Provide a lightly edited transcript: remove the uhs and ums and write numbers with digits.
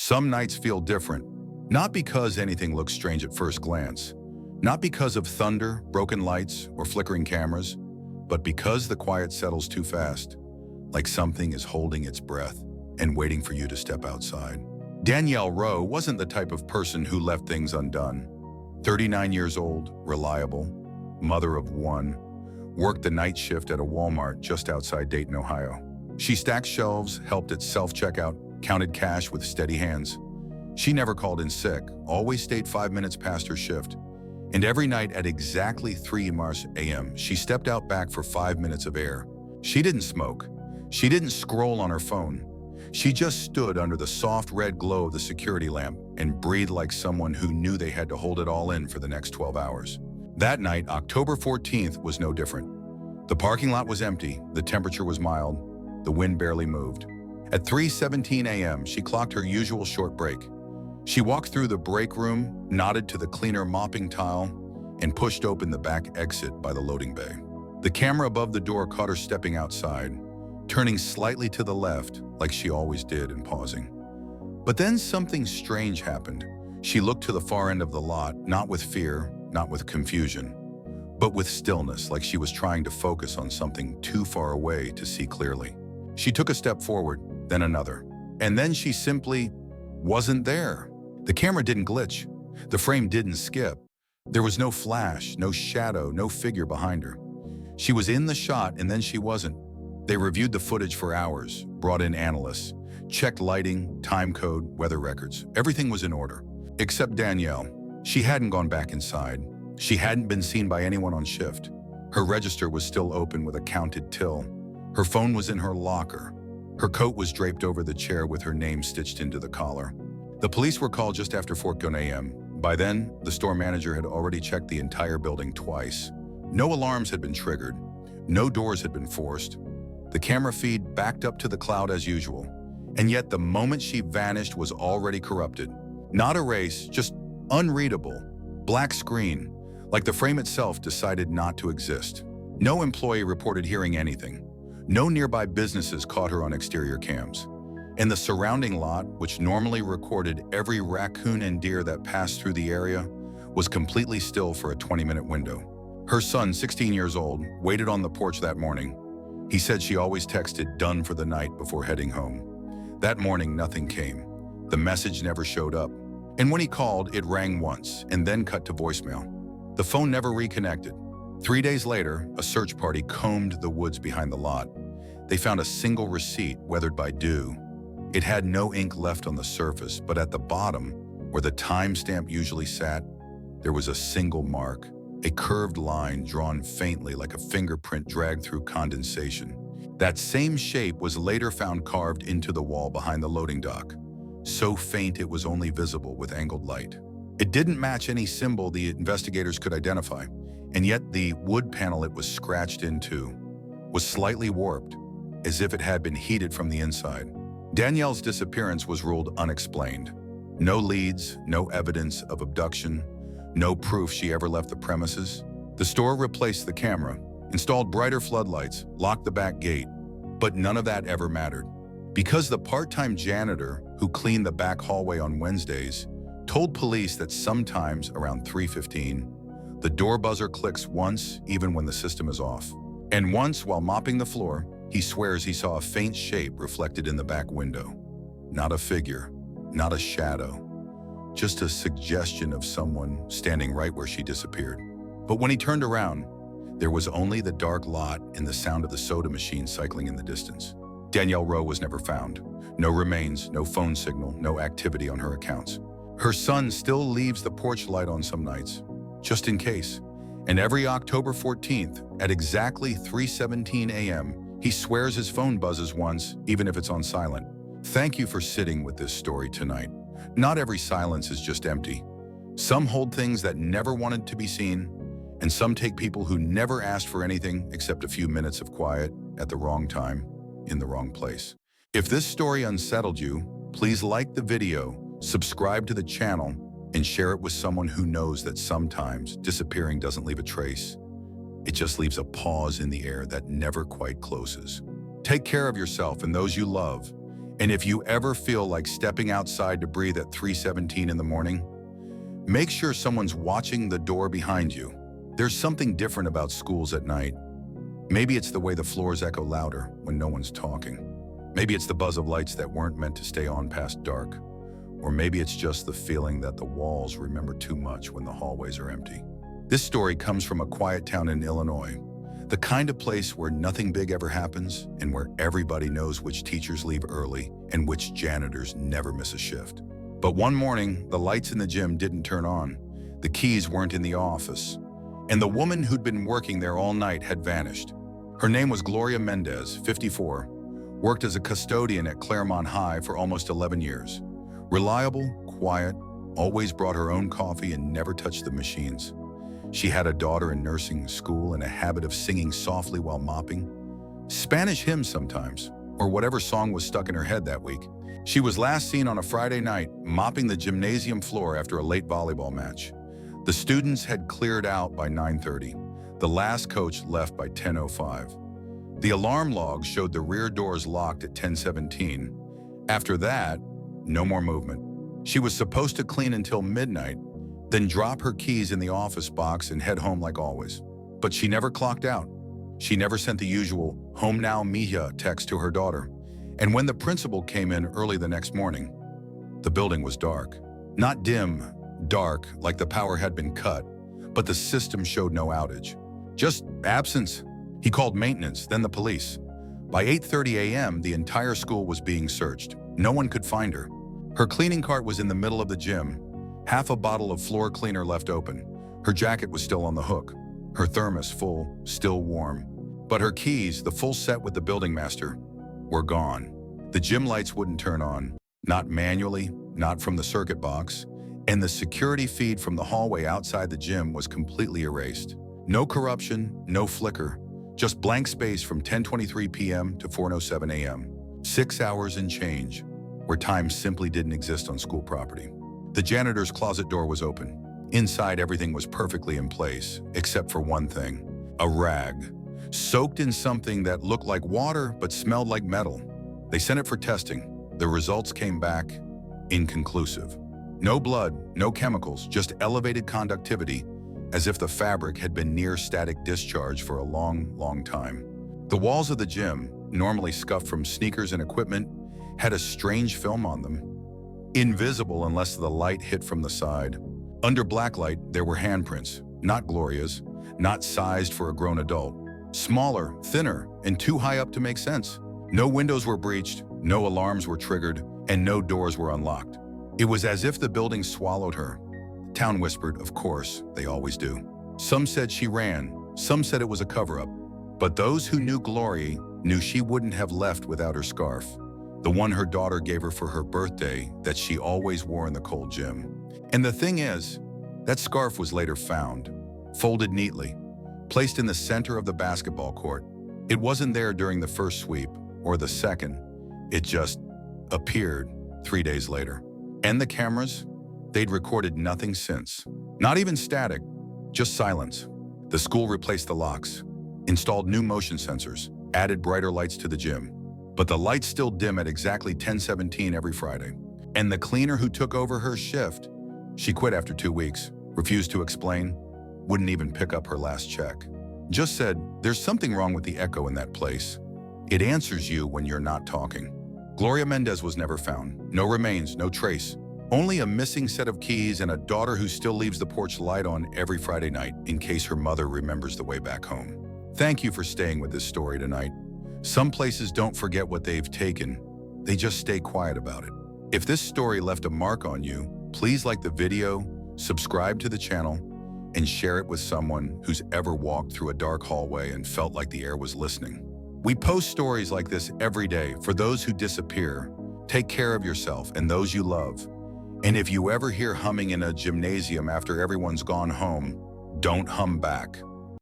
Some nights feel different, not because anything looks strange at first glance, not because of thunder, broken lights, or flickering cameras, but because the quiet settles too fast, like something is holding its breath and waiting for you to step outside. Danielle Rowe wasn't the type of person who left things undone. 39 years old, reliable, mother of one, worked the night shift at a Walmart just outside Dayton, Ohio. She stacked shelves, helped at self-checkout, counted cash with steady hands. She never called in sick, always stayed 5 minutes past her shift. And every night at exactly 3 a.m., she stepped out back for 5 minutes of air. She didn't smoke. She didn't scroll on her phone. She just stood under the soft red glow of the security lamp and breathed like someone who knew they had to hold it all in for the next 12 hours. That night, October 14th, was no different. The parking lot was empty, the temperature was mild, the wind barely moved. At 3:17 a.m., she clocked her usual short break. She walked through the break room, nodded to the cleaner mopping tile, and pushed open the back exit by the loading bay. The camera above the door caught her stepping outside, turning slightly to the left like she always did and pausing. But then something strange happened. She looked to the far end of the lot, not with fear, not with confusion, but with stillness, like she was trying to focus on something too far away to see clearly. She took a step forward, then another, and then she simply wasn't there. The camera didn't glitch. The frame didn't skip. There was no flash, no shadow, no figure behind her. She was in the shot and then she wasn't. They reviewed the footage for hours, brought in analysts, checked lighting, time code, weather records. Everything was in order, except Danielle. She hadn't gone back inside. She hadn't been seen by anyone on shift. Her register was still open with a counted till. Her phone was in her locker. Her coat was draped over the chair with her name stitched into the collar. The police were called just after 4 a.m. By then, the store manager had already checked the entire building twice. No alarms had been triggered. No doors had been forced. The camera feed backed up to the cloud as usual. And yet the moment she vanished was already corrupted. Not erased, just unreadable. Black screen, like the frame itself decided not to exist. No employee reported hearing anything. No nearby businesses caught her on exterior cams. And the surrounding lot, which normally recorded every raccoon and deer that passed through the area, was completely still for a 20-minute window. Her son, 16 years old, waited on the porch that morning. He said she always texted "done for the night" before heading home. That morning, nothing came. The message never showed up. And when he called, it rang once and then cut to voicemail. The phone never reconnected. 3 days later, a search party combed the woods behind the lot. They found a single receipt weathered by dew. It had no ink left on the surface, but at the bottom, where the timestamp usually sat, there was a single mark, a curved line drawn faintly like a fingerprint dragged through condensation. That same shape was later found carved into the wall behind the loading dock, so faint it was only visible with angled light. It didn't match any symbol the investigators could identify, and yet the wood panel it was scratched into was slightly warped, as if it had been heated from the inside. Danielle's disappearance was ruled unexplained. No leads, no evidence of abduction, no proof she ever left the premises. The store replaced the camera, installed brighter floodlights, locked the back gate, but none of that ever mattered. Because the part-time janitor who cleaned the back hallway on Wednesdays told police that sometimes around 3:15, the door buzzer clicks once even when the system is off. And once, while mopping the floor, he swears he saw a faint shape reflected in the back window. Not a figure, not a shadow, just a suggestion of someone standing right where she disappeared. But when he turned around, there was only the dark lot and the sound of the soda machine cycling in the distance. Danielle Rowe was never found. No remains, no phone signal, no activity on her accounts. Her son still leaves the porch light on some nights, just in case. And every October 14th, at exactly 3:17 a.m., he swears his phone buzzes once, even if it's on silent. Thank you for sitting with this story tonight. Not every silence is just empty. Some hold things that never wanted to be seen, and some take people who never asked for anything except a few minutes of quiet at the wrong time, in the wrong place. If this story unsettled you, please like the video, subscribe to the channel, and share it with someone who knows that sometimes disappearing doesn't leave a trace. It just leaves a pause in the air that never quite closes. Take care of yourself and those you love, And if you ever feel like stepping outside to breathe at 3:17 in the morning, make sure someone's watching the door behind you. There's something different about schools at night. Maybe it's the way the floors echo louder when no one's talking. Maybe it's the buzz of lights that weren't meant to stay on past dark. Or maybe it's just the feeling that the walls remember too much when the hallways are empty. This story comes from a quiet town in Illinois, the kind of place where nothing big ever happens and where everybody knows which teachers leave early and which janitors never miss a shift. But one morning, the lights in the gym didn't turn on, the keys weren't in the office, and the woman who'd been working there all night had vanished. Her name was Gloria Mendez, 54, worked as a custodian at Claremont High for almost 11 years. Reliable, quiet, always brought her own coffee and never touched the machines. She had a daughter in nursing school and a habit of singing softly while mopping, Spanish hymns sometimes, or whatever song was stuck in her head that week. She was last seen on a Friday night mopping the gymnasium floor after a late volleyball match. The students had cleared out by 9:30. The last coach left by 10:05. The alarm log showed the rear doors locked at 10:17. After that, no more movement. She was supposed to clean until midnight, then drop her keys in the office box and head home like always. But she never clocked out. She never sent the usual "home now, mija" text to her daughter. And when the principal came in early the next morning, the building was dark. Not dim, dark, like the power had been cut, but the system showed no outage. Just absence. He called maintenance, then the police. By 8:30 a.m., the entire school was being searched. No one could find her. Her cleaning cart was in the middle of the gym, half a bottle of floor cleaner left open. Her jacket was still on the hook, her thermos full, still warm. But her keys, the full set with the building master, were gone. The gym lights wouldn't turn on, not manually, not from the circuit box, and the security feed from the hallway outside the gym was completely erased. No corruption, no flicker, just blank space from 10:23 p.m. to 4:07 a.m. 6 hours and change, where time simply didn't exist on school property. The janitor's closet door was open. Inside, everything was perfectly in place, except for one thing: a rag, soaked in something that looked like water but smelled like metal. They sent it for testing. The results came back inconclusive. No blood, no chemicals, just elevated conductivity, as if the fabric had been near static discharge for a long, long time. The walls of the gym, normally scuffed from sneakers and equipment, had a strange film on them, invisible unless the light hit from the side. Under blacklight, there were handprints, not Gloria's, not sized for a grown adult. Smaller, thinner, and too high up to make sense. No windows were breached, no alarms were triggered, and no doors were unlocked. It was as if the building swallowed her. Town whispered, of course, they always do. Some said she ran, some said it was a cover-up. But those who knew Gloria knew she wouldn't have left without her scarf, the one her daughter gave her for her birthday that she always wore in the cold gym. And the thing is, that scarf was later found, folded neatly, placed in the center of the basketball court. It wasn't there during the first sweep or the second. It just appeared 3 days later. And the cameras? They'd recorded nothing since. Not even static, just silence. The school replaced the locks, installed new motion sensors, added brighter lights to the gym. But the lights still dim at exactly 10:17 every Friday. And the cleaner who took over her shift, she quit after 2 weeks, refused to explain, wouldn't even pick up her last check. Just said, there's something wrong with the echo in that place. It answers you when you're not talking. Gloria Mendez was never found. No remains, no trace. Only a missing set of keys and a daughter who still leaves the porch light on every Friday night in case her mother remembers the way back home. Thank you for staying with this story tonight. Some places don't forget what they've taken. They just stay quiet about it. If this story left a mark on you, please like the video, subscribe to the channel, and share it with someone who's ever walked through a dark hallway and felt like the air was listening. We post stories like this every day for those who disappear. Take care of yourself and those you love. And if you ever hear humming in a gymnasium after everyone's gone home, don't hum back.